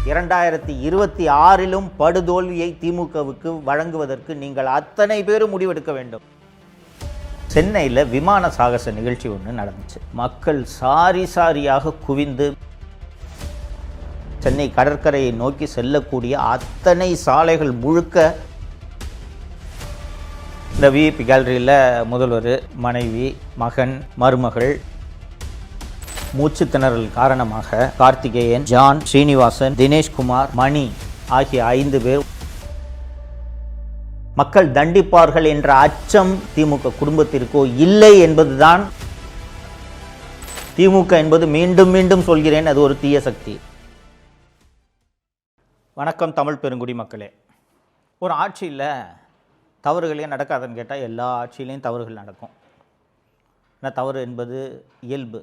2026 படுதோல்வியை திமுகவுக்கு வழங்குவதற்கு நீங்கள் அத்தனை பேரும் முடிவெடுக்க வேண்டும். சென்னையில் விமான சாகச நிகழ்ச்சி ஒன்று நடந்துச்சு. மக்கள் சாரியாக குவிந்து சென்னை கடற்கரையை நோக்கி செல்லக்கூடிய அத்தனை சாலைகள் முழுக்க இந்த விஐபி கேலரியில் முதல்வர், மனைவி, மகன், மருமகள் மூச்சு திணறல் காரணமாக கார்த்திகேயன், ஜான், ஸ்ரீனிவாசன், தினேஷ்குமார், மணி ஆகிய 5 பேர் மக்கள் தண்டிப்பார்கள் என்ற அச்சம் திமுக குடும்பத்திற்கோ இல்லை என்பதுதான். திமுக என்பது மீண்டும் மீண்டும் சொல்கிறேன், அது ஒரு தீய சக்தி. வணக்கம் தமிழ் பெருங்குடி மக்களே. ஒரு ஆட்சியில் தவறுகளே நடக்காதுன்னு கேட்டால் எல்லா ஆட்சியிலையும் தவறுகள் நடக்கும். ஆனால் தவறு என்பது இயல்பு,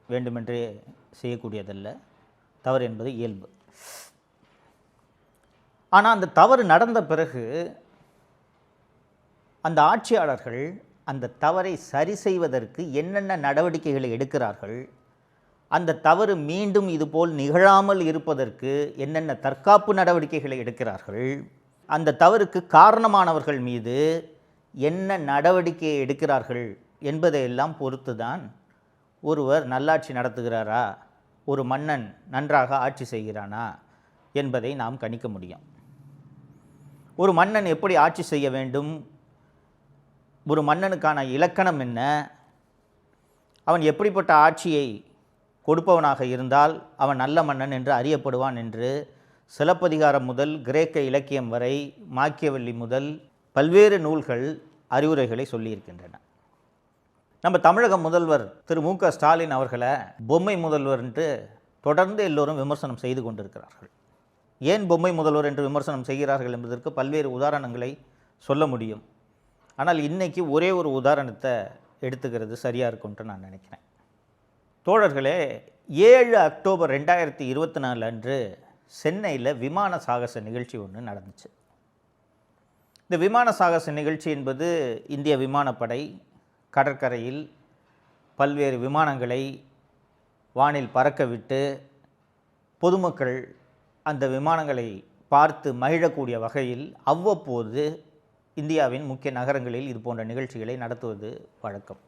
வேண்டுமென்றே செய்யக்கூடியதல்ல. தவறு என்பது இயல்பு. ஆனால் அந்த தவறு நடந்த பிறகு அந்த ஆட்சியாளர்கள் அந்த தவறை சரி செய்வதற்கு என்னென்ன நடவடிக்கைகளை எடுக்கிறார்கள், அந்த தவறு மீண்டும் இதுபோல் நிகழாமல் இருப்பதற்கு என்னென்ன தற்காப்பு நடவடிக்கைகளை எடுக்கிறார்கள், அந்த தவறுக்கு காரணமானவர்கள் மீது என்ன நடவடிக்கையை எடுக்கிறார்கள் என்பதையெல்லாம் பொறுத்து தான் ஒருவர் நல்லாட்சி நடத்துகிறாரா, ஒரு மன்னன் நன்றாக ஆட்சி செய்கிறானா என்பதை நாம் கணிக்க முடியும். ஒரு மன்னன் எப்படி ஆட்சி செய்ய வேண்டும், ஒரு மன்னனுக்கான இலக்கணம் என்ன, அவன் எப்படிப்பட்ட ஆட்சியை கொடுப்பவனாக இருந்தால் அவன் நல்ல மன்னன் என்று அறியப்படுவான் என்று சிலப்பதிகாரம் முதல் கிரேக்க இலக்கியம் வரை, மாக்கியவெல்லி முதல் பல்வேறு நூல்கள் அறிவுரைகளை சொல்லியிருக்கின்றன. நம்ம தமிழக முதல்வர் திரு மு.க. ஸ்டாலின் அவர்களை பொம்மை முதல்வர் என்று தொடர்ந்து எல்லோரும் விமர்சனம் செய்து கொண்டிருக்கிறார்கள். ஏன் பொம்மை முதல்வர் என்று விமர்சனம் செய்கிறார்கள் என்பதற்கு பல்வேறு உதாரணங்களை சொல்ல முடியும். ஆனால் இன்றைக்கி ஒரே ஒரு உதாரணத்தை எடுத்துக்கிறது சரியாக இருக்கும்ட்டு நான் நினைக்கிறேன். தோழர்களே, 7 அக்டோபர் 2024 அன்று சென்னையில் விமான சாகச நிகழ்ச்சி ஒன்று நடந்துச்சு. இந்த விமான சாகச நிகழ்ச்சி என்பது இந்திய விமானப்படை கடற்கரையில் பல்வேறு விமானங்களை வானில் பறக்க விட்டு பொதுமக்கள் அந்த விமானங்களை பார்த்து மகிழக்கூடிய வகையில் அவ்வப்போது இந்தியாவின் முக்கிய நகரங்களில் இது போன்ற நிகழ்ச்சிகளை நடத்துவது வழக்கம்.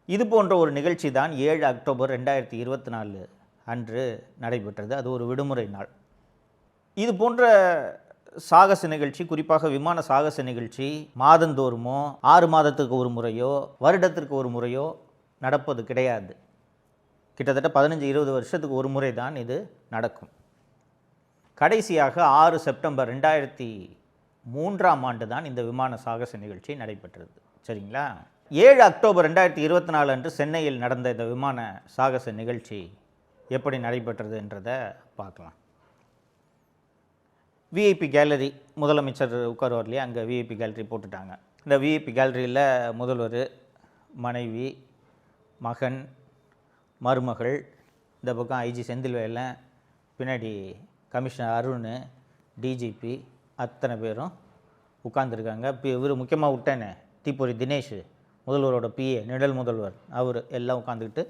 இது போன்ற ஒரு நிகழ்ச்சி தான் 7 அக்டோபர் 2024 அன்று நடைபெற்றது. அது ஒரு விடுமுறை நாள். இது போன்ற சாகச நிகழ்ச்சி, குறிப்பாக விமான சாகச நிகழ்ச்சி மாதந்தோறுமோ 6 மாதத்துக்கு ஒரு முறையோ வருடத்திற்கு ஒரு முறையோ நடப்பது கிடையாது. கிட்டத்தட்ட 15-20 வருஷத்துக்கு ஒரு முறை தான் இது நடக்கும். கடைசியாக 6 செப்டம்பர் 2003 ஆண்டு தான் இந்த விமான சாகச நிகழ்ச்சி நடைபெற்றது. சரிங்களா? 7 அக்டோபர் 2024 அன்று சென்னையில் நடந்த இந்த விமான சாகச நிகழ்ச்சி எப்படி நடைபெற்றது என்றதை பார்க்கலாம். விஐபி கேலரி, முதலமைச்சர் உட்காருவார் இல்லையா, அங்கே விஐபி கேலரி போட்டுட்டாங்க. இந்த விஐபி கேலரியில் முதல்வர், மனைவி, மகன், மருமகள், இந்த பக்கம் ஐஜி செந்தில்வேலன், பின்னாடி கமிஷனர் அருண், டிஜிபி அத்தனை பேரும் உட்கார்ந்துருக்காங்க. இப்போ இவர் முக்கியமாக விட்டேனே தீப்பொறி தினேஷ், முதல்வரோட பிஏ, நிழல் முதல்வர், அவர் எல்லாம் உட்காந்துக்கிட்டு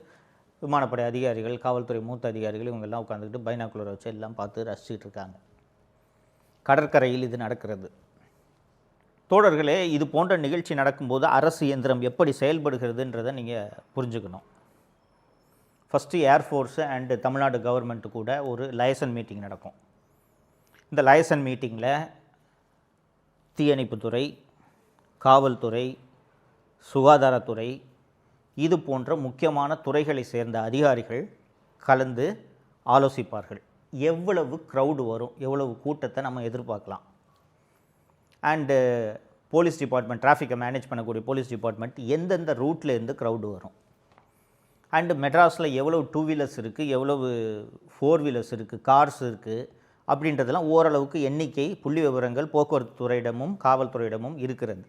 விமானப்படை அதிகாரிகள், காவல்துறை மூத்த அதிகாரிகள் இவங்கெல்லாம் உட்காந்துக்கிட்டு பைனாக்குலரை வச்சு எல்லாம் பார்த்து ரசிச்சுட்டு இருக்காங்க. கடற்கரையில் இது நடக்கிறது. தோழர்களே, இது போன்ற நிகழ்ச்சி நடக்கும்போது அரசு இயந்திரம் எப்படி செயல்படுகிறதுன்றதை நீங்கள் புரிஞ்சுக்கணும். First air force and Tamil Nadu government கூட ஒரு லைசன் மீட்டிங் நடக்கும். இந்த லைசன் மீட்டிங்கில் தீயணைப்புத்துறை, காவல்துறை, சுகாதாரத்துறை, இது போன்ற முக்கியமான துறைகளை சேர்ந்த அதிகாரிகள் கலந்து ஆலோசிப்பார்கள். எவ்வளவு க்ரௌடு வரும், எவ்வளவு கூட்டத்தை நம்ம எதிர்பார்க்கலாம், அண்டு போலீஸ் டிபார்ட்மெண்ட், டிராஃபிக்கை மேனேஜ் பண்ணக்கூடிய போலீஸ் டிபார்ட்மெண்ட் எந்தெந்த ரூட்லேருந்து க்ரௌடு வரும், அண்டு மெட்ராஸில் எவ்வளவு 2 வீலர்ஸ் இருக்குது, எவ்வளவு 4 வீலர்ஸ் இருக்குது, கார்ஸ் இருக்குது அப்படின்றதெல்லாம் ஓரளவுக்கு எண்ணிக்கை, புள்ளி விவரங்கள் போக்குவரத்து துறையிடமும் காவல்துறையிடமும் இருக்கிறது.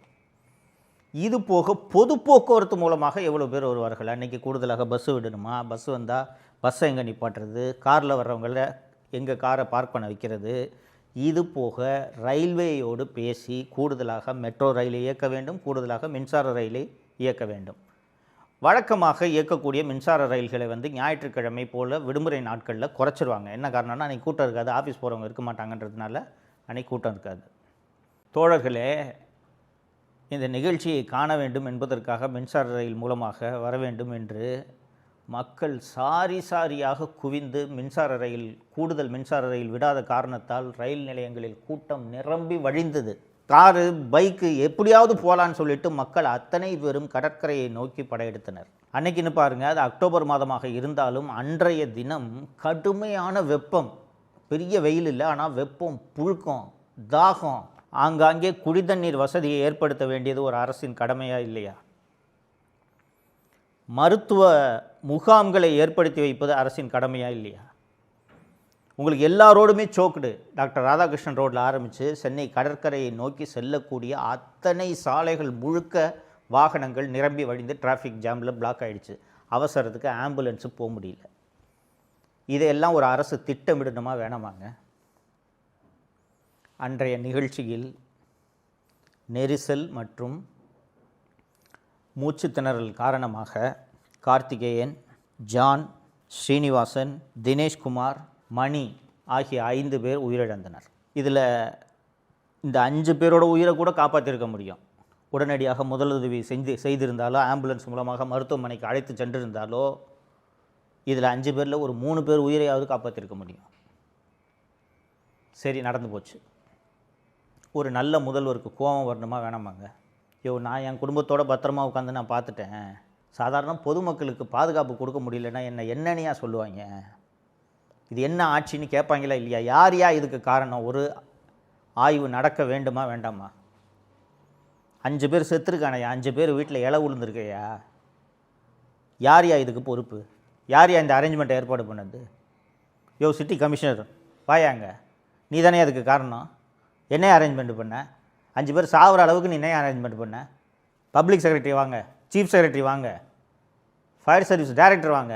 இது போக பொது போக்குவரத்து மூலமாக எவ்வளோ பேர் வருவார்கள், அன்றைக்கி கூடுதலாக பஸ்ஸு விடணுமா, பஸ்ஸு வந்தால் பஸ்ஸை எங்கே நிப்பாட்டுறது, காரில் வர்றவங்கள எங்கே காரை பார்க் பண்ண வைக்கிறது, இது போக ரயில்வேயோடு பேசி கூடுதலாக மெட்ரோ ரயிலை இயக்க வேண்டும், கூடுதலாக மின்சார ரயிலை இயக்க வேண்டும். வழக்கமாக இயக்கக்கூடிய மின்சார ரயில்களை வந்து ஞாயிற்றுக்கிழமை போல் விடுமுறை நாட்களில் குறைச்சிருவாங்க. என்ன காரணம்னா அன்றைக்கி கூட்டம் இருக்காது, ஆஃபீஸ் போகிறவங்க இருக்க மாட்டாங்கன்றதுனால அன்றைக்கி கூட்டம் இருக்காது. தோழர்களே, இந்த நிகழ்ச்சியை காண வேண்டும் என்பதற்காக மின்சார ரயில் மூலமாக வர வேண்டும் என்று மக்கள் சாரி சாரியாக குவிந்து கூடுதல் மின்சார ரயில் விடாத காரணத்தால் ரயில் நிலையங்களில் கூட்டம் நிரம்பி வழிந்தது. காரு, பைக்கு எப்படியாவது போகலான்னு சொல்லிட்டு மக்கள் அத்தனை பேரும் கடற்கரையை நோக்கி படையெடுத்தனர். அன்னைக்குன்னு பாருங்கள், அது அக்டோபர் மாதமாக இருந்தாலும் அன்றைய தினம் கடுமையான வெப்பம். பெரிய வெயில் இல்லை, ஆனால் வெப்பம், புழுக்கம், தாகம். ஆங்காங்கே குடிதண்ணீர் வசதியை ஏற்படுத்த வேண்டியது ஒரு அரசின் கடமையா இல்லையா? மருத்துவ முகாம்களை ஏற்படுத்தி வைப்பது அரசின் கடமையா இல்லையா? உங்களுக்கு எல்லா ரோடுமே சோக்குடு. டாக்டர் ராதாகிருஷ்ணன் ரோட்டில் ஆரம்பித்து சென்னை கடற்கரையை நோக்கி செல்லக்கூடிய அத்தனை சாலைகள் முழுக்க வாகனங்கள் நிரம்பி வழிந்து டிராஃபிக் ஜாமில் பிளாக் ஆகிடுச்சு. அவசரத்துக்கு ஆம்புலன்ஸு போக முடியல. இதையெல்லாம் ஒரு அரசு திட்டமிடணுமா வேணாமாங்க? அன்றைய நிகழ்ச்சியில் நெரிசல் மற்றும் மூச்சு திணறல் காரணமாக கார்த்திகேயன், ஜான், ஸ்ரீனிவாசன், தினேஷ்குமார், மணி ஆகிய 5 பேர் உயிரிழந்தனர். இதில் இந்த 5 பேரோட உயிரை கூட காப்பாற்றிருக்க முடியும். உடனடியாக முதலுதவி செய்திருந்தாலோ, ஆம்புலன்ஸ் மூலமாக மருத்துவமனைக்கு அழைத்து சென்றிருந்தாலோ, இதில் 5 பேரில் ஒரு 3 பேர் உயிரையாவது காப்பாற்றிருக்க முடியும். சரி, நடந்து போச்சு. ஒரு நல்ல முதல்வருக்கு கோபம் வரணுமா வேணாமாங்க? நான் என் குடும்பத்தோட பத்திரமா உட்காந்து நான் பார்த்துட்டேன், சாதாரண பொதுமக்களுக்கு பாதுகாப்பு கொடுக்க முடியலன்னா என்னன்னையா சொல்லுவாங்க? இது என்ன ஆட்சின்னு கேட்பாங்களா இல்லையா? யார் இதுக்கு காரணம்? ஒரு ஆய்வு நடக்க வேண்டுமா வேண்டாமா? 5 பேர் செத்துருக்கானையா, 5 பேர் வீட்டில் இலை விழுந்துருக்கையா? யார் இதுக்கு பொறுப்பு? யார் இந்த அரேஞ்ச்மெண்ட்டை ஏற்பாடு பண்ணது? சிட்டி கமிஷனர் வாயாங்க, நீ தானே அதுக்கு காரணம். என்ன அரேஞ்ச்மெண்ட் பண்ண? 5 பேர் சாகிற அளவுக்கு நீ என்ன அரேஞ்ச்மெண்ட் பண்ண? பப்ளிக் செக்ரட்டரி வாங்க, சீஃப் செக்ரட்டரி வாங்க, ஃபயர் சர்வீஸ் டைரக்டர் வாங்க,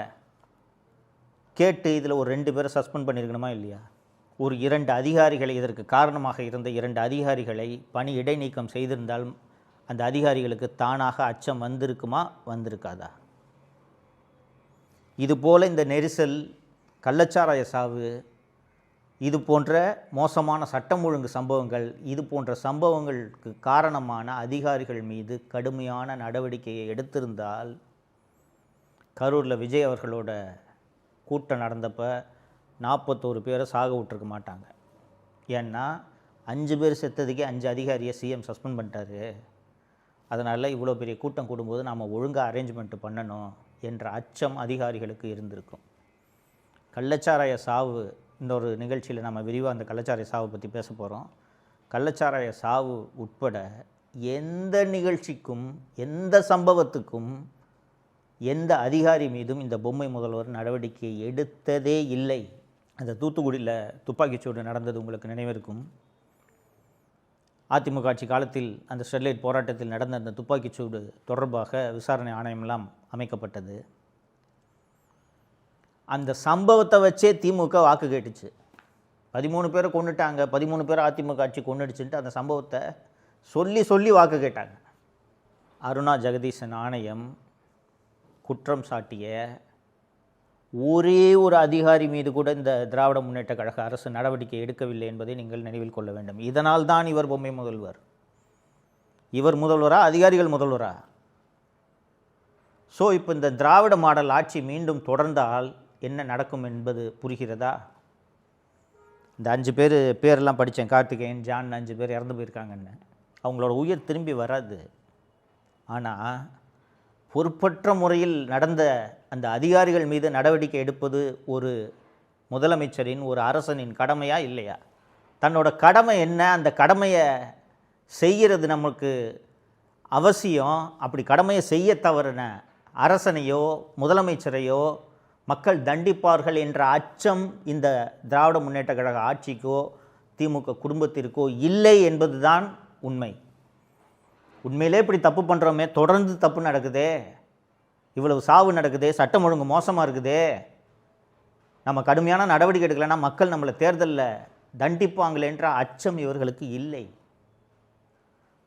கேட்டு இதில் ஒரு 2 பேரை சஸ்பெண்ட் பண்ணியிருக்கணுமா இல்லையா? ஒரு 2 அதிகாரிகளை, இதற்கு காரணமாக இருந்த 2 அதிகாரிகளை பணி இடைநீக்கம் செய்திருந்தால் அந்த அதிகாரிகளுக்கு தானாக அச்சம் வந்திருக்குமா வந்திருக்காதா? இதுபோல் இந்த நெரிசல், கள்ளச்சாராய சாவு, இது போன்ற மோசமான சட்டம் ஒழுங்கு சம்பவங்கள், இது போன்ற சம்பவங்களுக்கு காரணமான அதிகாரிகள் மீது கடுமையான நடவடிக்கையை எடுத்திருந்தால் கரூரில் விஜய் அவர்களோட கூட்டம் நடந்தப்போ 41 பேரை சாக விட்டுருக்க மாட்டாங்க. ஏன்னா 5 பேர் செத்ததுக்கே 5 அதிகாரியை சிஎம் சஸ்பெண்ட் பண்ணிட்டாரு. அதனால் இவ்வளோ பெரிய கூட்டம் கூடும்போது நாம் ஒழுங்காக அரேஞ்ச்மெண்ட்டு பண்ணணும் என்ற அச்சம் அதிகாரிகளுக்கு இருந்திருக்கும். கள்ளச்சாராய சாவு, இன்னொரு நிகழ்ச்சியில் நம்ம விரிவாக அந்த கள்ளச்சாராய சாவை பற்றி பேச போகிறோம். கள்ளச்சாராய சாவு உட்பட எந்த நிகழ்ச்சிக்கும், எந்த சம்பவத்துக்கும், எந்த அதிகாரி மீதும் இந்த பொம்மை முதல்வர் நடவடிக்கை எடுத்ததே இல்லை. அந்த தூத்துக்குடியில் துப்பாக்கிச்சூடு நடந்தது உங்களுக்கு நினைவிருக்கும். அதிமுக ஆட்சி காலத்தில் அந்த ஸ்டெர்லைட் போராட்டத்தில் நடந்த அந்த துப்பாக்கிச்சூடு தொடர்பாக விசாரணை ஆணையமெல்லாம் அமைக்கப்பட்டது. அந்த சம்பவத்தை வச்சே திமுக வாக்கு கேட்டுச்சு. 13 பேரை கொண்டுட்டாங்க, 13 பேர் அதிமுக ஆட்சி கொண்டுடுச்சுன்ட்டு அந்த சம்பவத்தை சொல்லி சொல்லி வாக்கு கேட்டாங்க. அருணா ஜெகதீசன் ஆணையம் குற்றம் சாட்டிய ஒரே ஒரு அதிகாரி மீது கூட இந்த திராவிட முன்னேற்ற கழக அரசு நடவடிக்கை எடுக்கவில்லை என்பதை நீங்கள் நினைவில் கொள்ள வேண்டும். இதனால் தான் இவர் பொம்மை முதல்வர். இவர் முதல்வரா, அதிகாரிகள் முதல்வரா? ஸோ இப்போ இந்த திராவிட மாடல் ஆட்சி மீண்டும் தொடர்ந்தால் என்ன நடக்கும் என்பது புரிகிறதா? இந்த 5 பேரெல்லாம் படித்தேன், கார்த்திகேயன், ஜான், 5 பேர் இறந்து போயிருக்காங்கன்னு. அவங்களோட உயிர் திரும்பி வராது. ஆனால் பொறுப்பற்ற முறையில் நடந்த அந்த அதிகாரிகள் மீது நடவடிக்கை எடுப்பது ஒரு முதலமைச்சரின், ஒரு அரசனின் கடமையா இல்லையா? தன்னோட கடமை என்ன, அந்த கடமையை செய்கிறது நமக்கு அவசியம். அப்படி கடமையை செய்ய தவறின அரசனையோ முதலமைச்சரையோ மக்கள் தண்டிப்பார்கள் என்ற அச்சம் இந்த திராவிட முன்னேற்ற கழக ஆட்சிக்கோ திமுக குடும்பத்திற்கோ இல்லை என்பது தான் உண்மை. உண்மையிலே இப்படி தப்பு பண்ணுறோமே, தொடர்ந்து தப்பு நடக்குதே, இவ்வளவு சாவு நடக்குதே, சட்டம் ஒழுங்கு மோசமாக இருக்குதே, நம்ம கடுமையான நடவடிக்கை எடுக்கலைன்னா மக்கள் நம்மளை தேர்தலில் தண்டிப்பாங்களேன்ற அச்சம் இவர்களுக்கு இல்லை.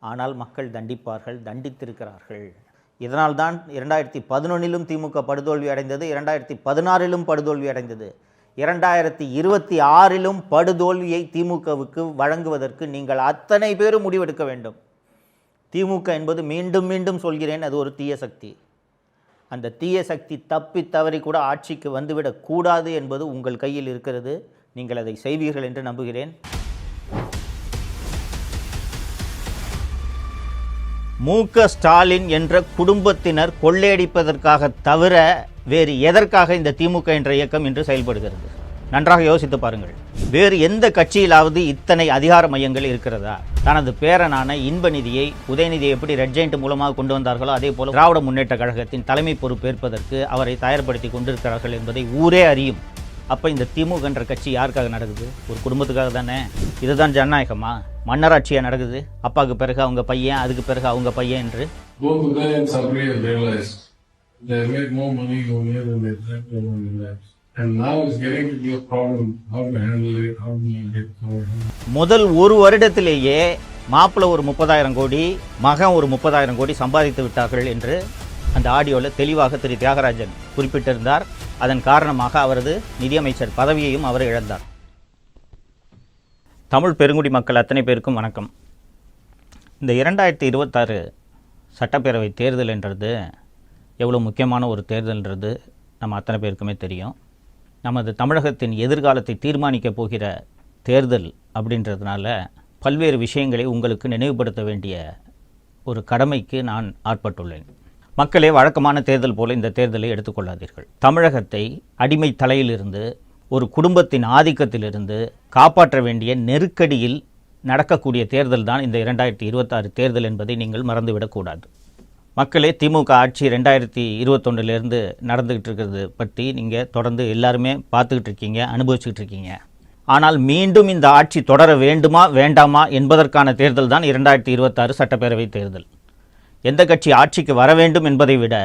ஆனால் மக்கள் தண்டிப்பார்கள், தண்டித்திருக்கிறார்கள். இதனால்தான் 2011லும் திமுக படுதோல்வி அடைந்தது, 2016லும் படுதோல்வி அடைந்தது, 2026லும் படுதோல்வியை திமுகவுக்கு வழங்குவதற்கு நீங்கள் அத்தனை பேரும் முடிவெடுக்க வேண்டும். திமுக என்பது மீண்டும் மீண்டும் சொல்கிறேன், அது ஒரு தீய சக்தி. அந்த தீய சக்தி தப்பி தவறி கூட ஆட்சிக்கு வந்துவிடக் கூடாது என்பது உங்கள் கையில் இருக்கிறது. நீங்கள் அதை செய்வீர்கள் என்று நம்புகிறேன். மு.க. ஸ்டாலின் என்ற குடும்பத்தினர் கொள்ளையடிப்பதற்காக தவிர வேறு எதற்காக இந்த திமுக என்ற இயக்கம் இன்று செயல்படுகிறது? நன்றாக யோசித்து பாருங்கள். வேறு எந்த கட்சியிலாவது இத்தனை அதிகார மையங்கள் இருக்கிறதா? தனது பேரனான இன்பநிதியை, உதயநிதியை எப்படி ரெட் ஜெயண்ட் மூலமாக கொண்டு வந்தார்களோ அதே போல திராவிட முன்னேற்ற கழகத்தின் தலைமை பொறுப்பேற்பதற்கு அவரை தயார்படுத்தி கொண்டிருக்கிறார்கள் என்பதை ஊரே அறியும். அப்போ இந்த திமுக என்ற கட்சி யாருக்காக நடக்குது? ஒரு குடும்பத்துக்காக தானே. இதுதான் ஜனநாயகமா? மன்னராட்சியாக நடக்குது. அப்பாவுக்கு பிறகு அவங்க பையன், அதுக்கு பிறகு அவங்க பையன் என்று. முதல் ஒரு வருடத்திலேயே மாப்பிள்ளை ஒரு 30,000 கோடி, மகன் ஒரு 30,000 கோடி சம்பாதித்து விட்டார்கள் என்று அந்த ஆடியோவில் தெளிவாக திரு தியாகராஜன் குறிப்பிட்டிருந்தார். அதன் காரணமாக அவரது நிதியமைச்சர் பதவியையும் அவர் இழந்தார். தமிழ் பெருங்குடி மக்கள் அத்தனை பேருக்கும் வணக்கம். இந்த 2026 சட்டப்பேரவை தேர்தல் என்றது எவ்வளோ முக்கியமான ஒரு தேர்தல்ன்றது நம்ம அத்தனை பேருக்குமே தெரியும். நமது தமிழகத்தின் எதிர்காலத்தை தீர்மானிக்கப் போகிற தேர்தல் அப்படின்றதுனால பல்வேறு விஷயங்களை உங்களுக்கு நினைவுபடுத்த வேண்டிய ஒரு கடமைக்கு நான் ஆட்பட்டுள்ளேன். மக்களே, வழக்கமான தேர்தல் போல இந்த தேர்தலை எடுத்துக்கொள்ளாதீர்கள். தமிழகத்தை அடிமை தலையிலிருந்து, ஒரு குடும்பத்தின் ஆதிக்கத்திலிருந்து காப்பாற்ற வேண்டிய நெருக்கடியில் நடக்கக்கூடிய தேர்தல் தான் இந்த 2026 தேர்தல் என்பதை நீங்கள் மறந்துவிடக்கூடாது. மக்களே, திமுக ஆட்சி 2021 நடந்துக்கிட்டு இருக்கிறது பற்றி நீங்கள் தொடர்ந்து எல்லாருமே பார்த்துக்கிட்டு இருக்கீங்க, அனுபவிச்சுக்கிட்டு இருக்கீங்க. ஆனால் மீண்டும் இந்த ஆட்சி தொடர வேண்டுமா வேண்டாமா என்பதற்கான தேர்தல் தான் 2026 சட்டப்பேரவை தேர்தல். எந்த கட்சி ஆட்சிக்கு வர வேண்டும் என்பதை விட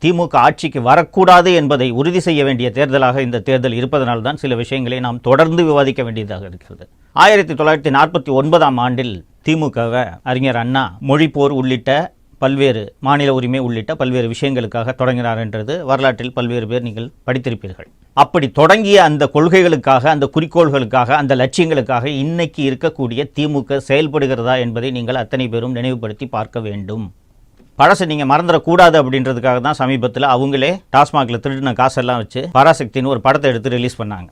திமுக ஆட்சிக்கு வரக்கூடாது என்பதை உறுதி செய்ய வேண்டிய தேர்தலாக இந்த தேர்தல் இருப்பதனால்தான் சில விஷயங்களை நாம் தொடர்ந்து விவாதிக்க வேண்டியதாக இருக்கிறது. 1949ஆம் ஆண்டில் திமுகவை அறிஞர் அண்ணா மொழிப்போர் உள்ளிட்ட பல்வேறு மாநில உரிமை உள்ளிட்ட பல்வேறு விஷயங்களுக்காக தொடங்கினார் என்றது வரலாற்றில் பல்வேறு பேர் நீங்கள் படித்திருப்பீர்கள். அப்படி தொடங்கிய அந்த கொள்கைகளுக்காக, அந்த குறிக்கோள்களுக்காக, அந்த லட்சியங்களுக்காக இன்னைக்கு இருக்கக்கூடிய திமுக செயல்படுகிறதா என்பதை நீங்கள் அத்தனை பேரும் நினைவுபடுத்தி பார்க்க வேண்டும். பழசை நீங்கள் மறந்துடக்கூடாது அப்படின்றதுக்காக தான் சமீபத்தில் அவங்களே டாஸ்மாகில் திருடின காசெல்லாம் வச்சு பராசக்தின்னு ஒரு படத்தை எடுத்து ரிலீஸ் பண்ணாங்க.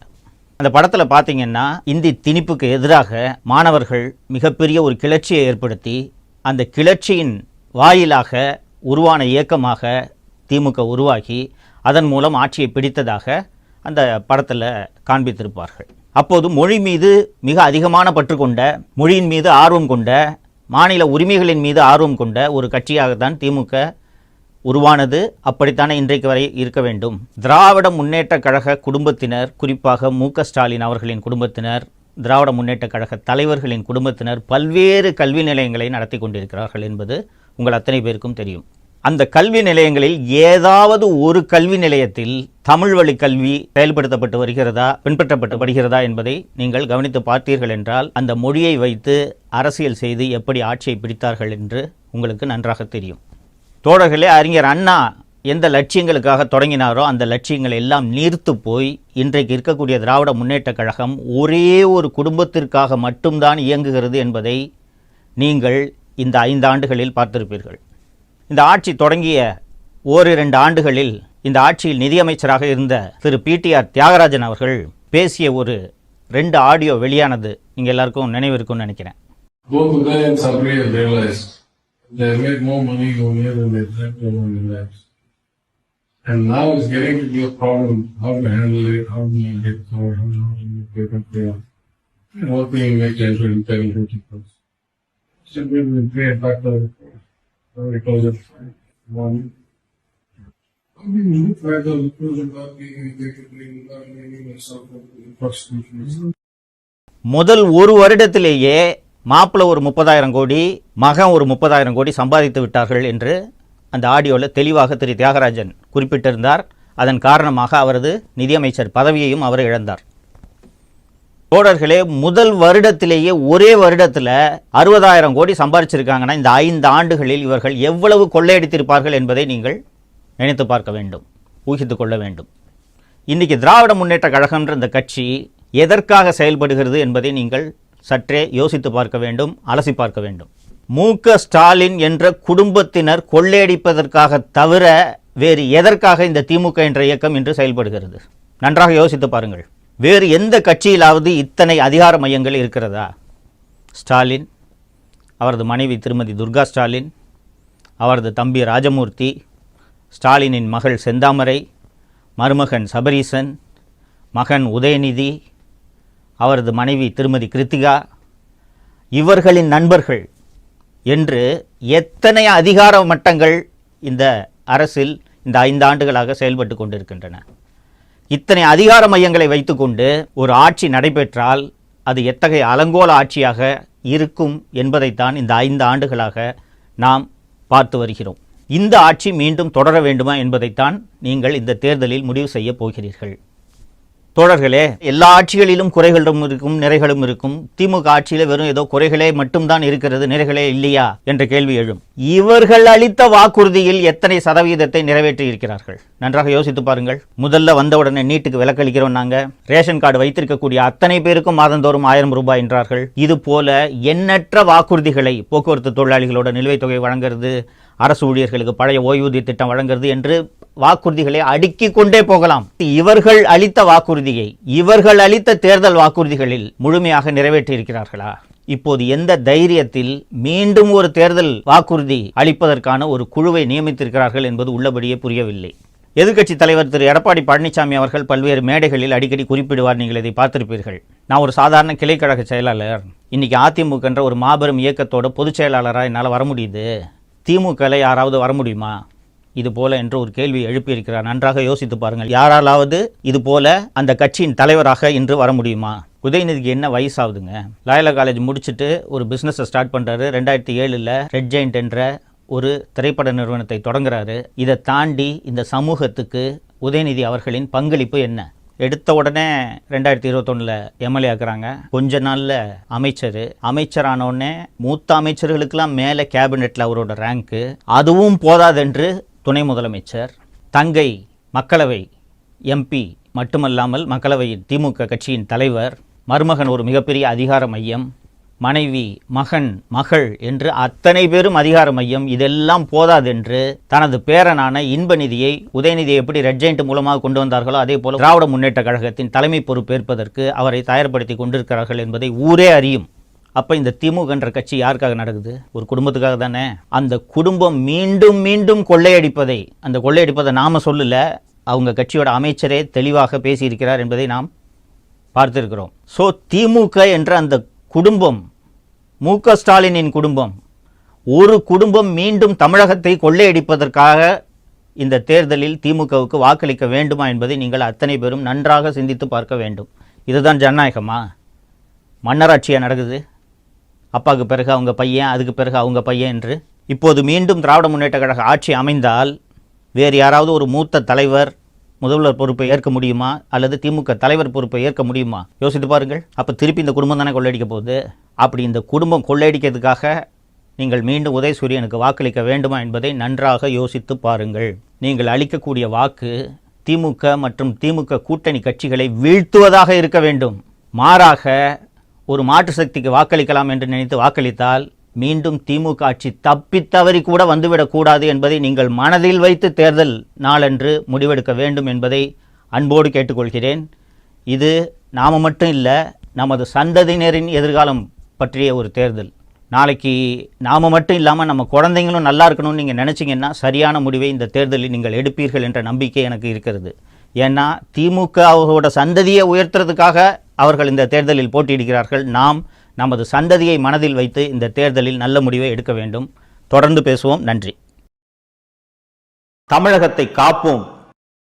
அந்த படத்தில் பார்த்தீங்கன்னா இந்தி திணிப்புக்கு எதிராக மாணவர்கள் மிகப்பெரிய ஒரு கிளர்ச்சியை ஏற்படுத்தி அந்த கிளர்ச்சியின் வாயிலாக உருவான இயக்கமாக திமுக உருவாகி அதன் மூலம் ஆட்சியை பிடித்ததாக அந்த படத்தில் காண்பித்திருப்பார்கள். அப்போது மொழி மீது மிக அதிகமான பற்று கொண்ட, மொழியின் மீது ஆர்வம் கொண்ட, மாநில உரிமைகளின் மீது ஆர்வம் கொண்ட ஒரு கட்சியாகத்தான் திமுக உருவானது. அப்படித்தானே இன்றைக்கு வரை இருக்க வேண்டும். திராவிட முன்னேற்ற கழக குடும்பத்தினர், குறிப்பாக மு.க. ஸ்டாலின் அவர்களின் குடும்பத்தினர், திராவிட முன்னேற்ற கழக தலைவர்களின் குடும்பத்தினர் பல்வேறு கல்வி நிலையங்களை நடத்தி கொண்டிருக்கிறார்கள் என்பது உங்கள் அத்தனை பேருக்கும் தெரியும். அந்த கல்வி நிலையங்களில் ஏதாவது ஒரு கல்வி நிலையத்தில் தமிழ் வழி கல்வி செயல்படுத்தப்பட்டு வருகிறதா, பின்பற்றப்பட்டு வருகிறதா என்பதை நீங்கள் கவனித்து பார்த்தீர்கள் என்றால் அந்த மொழியை வைத்து அரசியல் செய்து எப்படி ஆட்சியை பிடித்தார்கள் என்று உங்களுக்கு நன்றாக தெரியும். தோழர்களே, அறிஞர் அண்ணா எந்த லட்சியங்களுக்காக தொடங்கினாரோ அந்த லட்சியங்கள் எல்லாம் நீர்த்து போய் இன்றைக்கு இருக்கக்கூடிய திராவிட முன்னேற்ற கழகம் ஒரே ஒரு குடும்பத்திற்காக மட்டும்தான் இயங்குகிறது என்பதை நீங்கள் இந்த 5 ஆண்டுகளில் பார்த்திருப்பீர்கள். இந்த ஆட்சி தொடங்கிய 1-2 ஆண்டுகளில் இந்த ஆட்சியில் நிதியமைச்சராக இருந்த திரு பிடிஆர் தியாகராஜன் அவர்கள் பேசிய ஒரு 2 ஆடியோ வெளியானது நீங்கள் எல்லாருக்கும் நினைவு இருக்கும்னு நினைக்கிறேன். And now it's getting to be a problem, how to handle it, how to make it, how to make it clear. And what we make it in 10-50%. So we will pay it back to because of one. I mean, look at the about being prosecution. முதல் ஒரு வருடத்திலேயே மாப்பிள்ளை ஒரு 30,000 கோடி, மகன் ஒரு 30,000 கோடி சம்பாதித்து விட்டார்கள் என்று அந்த ஆடியோவில் தெளிவாக திரு தியாகராஜன் குறிப்பிட்டிருந்தார். அதன் காரணமாக அவரது நிதியமைச்சர் பதவியையும் அவர் இழந்தார். தோழர்களே, முதல் வருடத்திலேயே ஒரே வருடத்தில் 60,000 கோடி சம்பாதிச்சிருக்காங்கன்னா இந்த 5 ஆண்டுகளில் இவர்கள் எவ்வளவு கொள்ளையடித்திருப்பார்கள் என்பதை நீங்கள் நினைத்து பார்க்க வேண்டும், ஊகித்து கொள்ள வேண்டும். இன்றைக்கி திராவிட முன்னேற்ற கழகம்ன்ற இந்த கட்சி எதற்காக செயல்படுகிறது என்பதை நீங்கள் சற்றே யோசித்து பார்க்க வேண்டும், அலசி பார்க்க வேண்டும். மு.க. ஸ்டாலின் என்ற குடும்பத்தினர் கொள்ளையடிப்பதற்காக தவிர வேறு எதற்காக இந்த திமுக என்ற இயக்கம் இன்று செயல்படுகிறது? நன்றாக யோசித்து பாருங்கள். வேறு எந்த கட்சியிலாவது இத்தனை அதிகார மையங்கள் இருக்கிறதா? ஸ்டாலின், அவரது மனைவி திருமதி துர்கா ஸ்டாலின், அவரது தம்பி ராஜமூர்த்தி, ஸ்டாலினின் மகள் செந்தாமரை, மருமகன் சபரீசன், மகன் உதயநிதி, அவரது மனைவி திருமதி கிருத்திகா, இவர்களின் நண்பர்கள் என்று எத்தனை அதிகார மட்டங்கள் இந்த அரசில் இந்த 5 ஆண்டுகளாக செயல்பட்டு கொண்டிருக்கின்றன. இத்தனை அதிகார மையங்களை வைத்துக்கொண்டு ஒரு ஆட்சி நடைபெற்றால் அது எத்தகைய அலங்கோல ஆட்சியாக இருக்கும் என்பதைத்தான் இந்த 5 ஆண்டுகளாக நாம் பார்த்து வருகிறோம். இந்த ஆட்சி மீண்டும் தொடர வேண்டுமா என்பதைத்தான் நீங்கள் இந்த தேர்தலில் முடிவு செய்ய போகிறீர்கள். தோழர்களே, எல்லா ஆட்சிகளிலும் குறைகளும் இருக்கும், நிறைகளும் இருக்கும். திமுக ஆட்சியில் வெறும் ஏதோ குறைகளே மட்டும்தான் இருக்கிறது, நிறைகளே இல்லையா என்ற கேள்வி எழும். இவர்கள் அளித்த வாக்குறுதியில் எத்தனை சதவீதத்தை நிறைவேற்றி இருக்கிறார்கள்? நன்றாக யோசித்து பாருங்கள். முதல்ல வந்தவுடனே நீட்டுக்கு விலக்களிக்கிறோம், நாங்கள் ரேஷன் கார்டு வைத்திருக்கக்கூடிய அத்தனை பேருக்கும் மாதந்தோறும் 1000 ரூபாய் என்றார்கள். இது போல எண்ணற்ற வாக்குறுதிகளை, போக்குவரத்து தொழிலாளிகளோட நிலுவைத் தொகை வழங்குறது, அரசு ஊழியர்களுக்கு பழைய ஓய்வூதிய திட்டம் வழங்குறது என்று வாக்குறுதிகளை அடுக்கிக் கொண்டே போகலாம். இவர்கள் அளித்த வாக்குறுதியை, இவர்கள் அளித்த தேர்தல் வாக்குறுதிகளில் முழுமையாக நிறைவேற்றி இருக்கிறார்களா? இப்போது எந்த தைரியத்தில் மீண்டும் ஒரு தேர்தல் வாக்குறுதி அளிப்பதற்கான ஒரு குழுவை நியமித்திருக்கிறார்கள் என்பது உள்ளபடியே புரியவில்லை. எதிர்க்கட்சி தலைவர் திரு எடப்பாடி பழனிசாமி அவர்கள் பல்வேறு மேடைகளில் அடிக்கடி குறிப்பிடுவார், நீங்கள் இதை பார்த்திருப்பீர்கள். நான் ஒரு சாதாரண கிளைக்கழக செயலாளர், இன்னைக்கு அதிமுக என்ற ஒரு மாபெரும் இயக்கத்தோட பொதுச் செயலாளராக என்னால் வர முடியுது, திமுகவில் யாராவது வர முடியுமா இது போல என்று ஒரு கேள்வி எழுப்பியிருக்கிறார். நன்றாக யோசித்து பாருங்கள். யாராலாவது இது போல அந்த கட்சியின் தலைவராக இன்று வர முடியுமா? உதயநிதிக்கு என்ன வயசாகுதுங்க? லாயலா காலேஜ் முடிச்சுட்டு ஒரு பிஸ்னஸை ஸ்டார்ட் பண்ணுறாரு. 2007 ரெட் ஜெயிண்ட் என்ற ஒரு திரைப்பட நிறுவனத்தை தொடங்குறாரு. இதை தாண்டி இந்த சமூகத்துக்கு உதயநிதி அவர்களின் பங்களிப்பு என்ன? எடுத்த உடனே 2021 எம்எல்ஏ ஆக்குறாங்க. கொஞ்ச நாளில் அமைச்சரான உடனே மூத்த அமைச்சர்களுக்கெல்லாம் மேலே கேபினெட்டில் அவரோட ரேங்க்கு. அதுவும் போதாதென்று துணை முதலமைச்சர், தங்கை மக்களவை எம்பி மட்டுமல்லாமல் மக்களவையின் திமுக கட்சியின் தலைவர், மருமகன் ஒரு மிகப்பெரிய அதிகார மையம், மனைவி, மகன், மகள் என்று அத்தனை பேரும் அதிகார மையம். இதெல்லாம் போதாதென்று தனது பேரனான இன்பநிதியை, உதயநிதியை எப்படி ரெட் ஜெயிண்ட் மூலமாக கொண்டு வந்தார்களோ அதே போல திராவிட முன்னேற்ற கழகத்தின் தலைமை பொறுப்பேற்பதற்கு அவரை தயார்படுத்தி கொண்டிருக்கிறார்கள் என்பதை ஊரே அறியும். அப்போ இந்த திமுக என்ற கட்சி யாருக்காக நடக்குது? ஒரு குடும்பத்துக்காக தானே. அந்த குடும்பம் மீண்டும் மீண்டும் கொள்ளையடிப்பதை, அந்த கொள்ளையடிப்பதை நாம சொல்லல, அவங்க கட்சியோட அமைச்சரே தெளிவாக பேசியிருக்கிறார் என்பதை நாம் பார்த்திருக்கிறோம். ஸோ திமுக என்ற அந்த குடும்பம், மு.க. ஸ்டாலினின் குடும்பம், ஒரு குடும்பம் மீண்டும் தமிழகத்தை கொள்ளையடிப்பதற்காக இந்த தேர்தலில் திமுகவுக்கு வாக்களிக்க வேண்டுமா என்பதை நீங்கள் அத்தனை பேரும் நன்றாக சிந்தித்து பார்க்க வேண்டும். இதுதான் ஜனநாயகமா? மன்னராட்சியாக நடக்குது. அப்பாவுக்கு பிறகு அவங்க பையன், அதுக்கு பிறகு அவங்க பையன் என்று. இப்போது மீண்டும் திராவிட முன்னேற்ற கழக ஆட்சி அமைந்தால் வேறு யாராவது ஒரு மூத்த தலைவர் முதல்வர் பொறுப்பை ஏற்க முடியுமா? அல்லது திமுக தலைவர் பொறுப்பை ஏற்க முடியுமா? யோசித்து பாருங்கள். அப்போ திருப்பி இந்த குடும்பம் தானே கொள்ளையடிக்க போகுது. அப்படி இந்த குடும்பம் கொள்ளையடிக்கிறதுக்காக நீங்கள் மீண்டும் உதயசூரியனுக்கு வாக்களிக்க வேண்டுமா என்பதை நன்றாக யோசித்து பாருங்கள். நீங்கள் அளிக்கக்கூடிய வாக்கு திமுக மற்றும் திமுக கூட்டணி கட்சிகளை வீழ்த்துவதாக இருக்க வேண்டும். மாறாக ஒரு மாற்று சக்திக்கு வாக்களிக்கலாம் என்று நினைத்து வாக்களித்தால் மீண்டும் திமுக ஆட்சி தப்பித்தவறி கூட வந்துவிடக்கூடாது என்பதை நீங்கள் மனதில் வைத்து தேர்தல் நாளன்று முடிவெடுக்க வேண்டும் என்பதை அன்போடு கேட்டுக்கொள்கிறேன். இது நாம் மட்டும் இல்லை, நமது சந்ததியினரின் எதிர்காலம் பற்றிய ஒரு தேர்தல். நாளைக்கு நாம் மட்டும் இல்லாமல் நம்ம குழந்தைங்களும் நல்லா இருக்கணும்னு நீங்கள் நினச்சிங்கன்னா சரியான முடிவை இந்த தேர்தலில் நீங்கள் எடுப்பீர்கள் என்ற நம்பிக்கை எனக்கு இருக்கிறது. ஏன்னா திமுக அவர்களோட சந்ததியை உயர்த்துறதுக்காக அவர்கள் இந்த தேர்தலில் போட்டியிடுகிறார்கள். நாம் நமது சந்ததியை மனதில் வைத்து இந்த தேர்தலில் நல்ல முடிவை எடுக்க வேண்டும். தொடர்ந்து பேசுவோம். நன்றி. தமிழகத்தை காப்போம்.